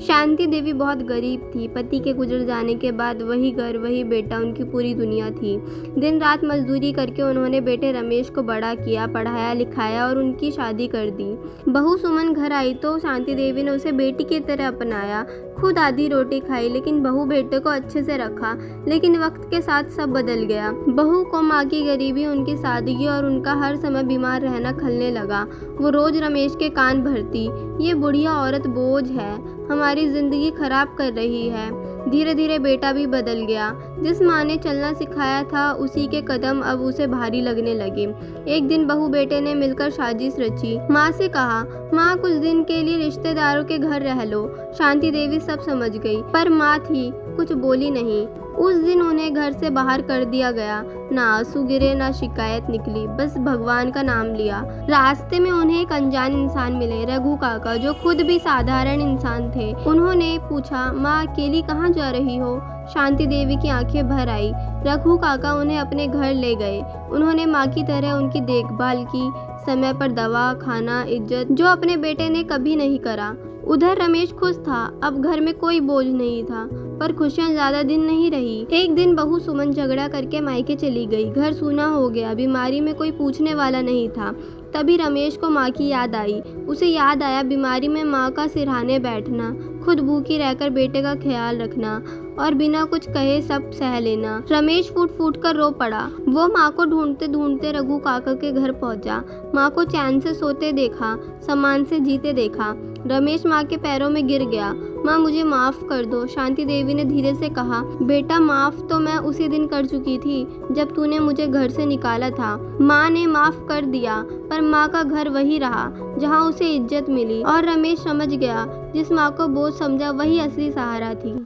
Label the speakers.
Speaker 1: शांति देवी बहुत गरीब थी। पति के गुजर जाने के बाद वही घर, वही बेटा उनकी पूरी दुनिया थी। दिन रात मजदूरी करके उन्होंने बेटे रमेश को बड़ा किया, पढ़ाया लिखाया और उनकी शादी कर दी। बहू सुमन घर आई तो शांति देवी ने उसे बेटी की तरह अपनाया। खुद आधी रोटी खाई, लेकिन बहू बेटे को अच्छे से रखा। लेकिन वक्त के साथ सब बदल गया। बहू को माँ की गरीबी, उनकी सादगी और उनका हर समय बीमार रहना खलने लगा। वो रोज रमेश के कान भरती, ये बुढ़िया औरत बोझ है, हमारी जिंदगी खराब कर रही है। धीरे धीरे बेटा भी बदल गया। जिस माँ ने चलना सिखाया था, उसी के कदम अब उसे भारी लगने लगे। एक दिन बहू बेटे ने मिलकर साजिश रची। माँ से कहा, माँ कुछ दिन के लिए रिश्तेदारों के घर रह लो। शांति देवी सब समझ गई, पर माँ थी, कुछ बोली नहीं। उस दिन उन्हें घर से बाहर कर दिया गया। ना आंसू गिरे, ना शिकायत निकली, बस भगवान का नाम लिया। रास्ते में उन्हें एक अनजान इंसान मिले, रघु काका, जो खुद भी साधारण इंसान थे। उन्होंने पूछा, माँ अकेली कहाँ जा रही हो? शांति देवी की आंखें भर आई। रघु काका उन्हें अपने घर ले गए। उन्होंने माँ की तरह उनकी देखभाल की, समय पर दवा, खाना, इज्जत, जो अपने बेटे ने कभी नहीं करा। उधर रमेश खुश था, अब घर में कोई बोझ नहीं था। पर खुशियां ज्यादा दिन नहीं रही। एक दिन बहू सुमन झगड़ा करके मायके चली गई। घर सूना हो गया, बीमारी में कोई पूछने वाला नहीं था। तभी रमेश को माँ की याद आई। उसे याद आया बीमारी में माँ का सिरहाने बैठना, खुद भूखी रहकर बेटे का ख्याल रखना और बिना कुछ कहे सब सह लेना। रमेश फूट फूट कर रो पड़ा। वो माँ को ढूंढते ढूंढते रघु काका के घर पहुंचा। माँ को चैन से सोते देखा, सम्मान से जीते देखा। रमेश माँ के पैरों में गिर गया। माँ मुझे माफ कर दो। शांति देवी ने धीरे से कहा, बेटा माफ तो मैं उसी दिन कर चुकी थी जब तूने मुझे घर से निकाला था। माँ ने माफ कर दिया, पर माँ का घर वही रहा जहाँ उसे इज्जत मिली। और रमेश समझ गया, जिस माँ को बोझ समझा वही असली सहारा थी।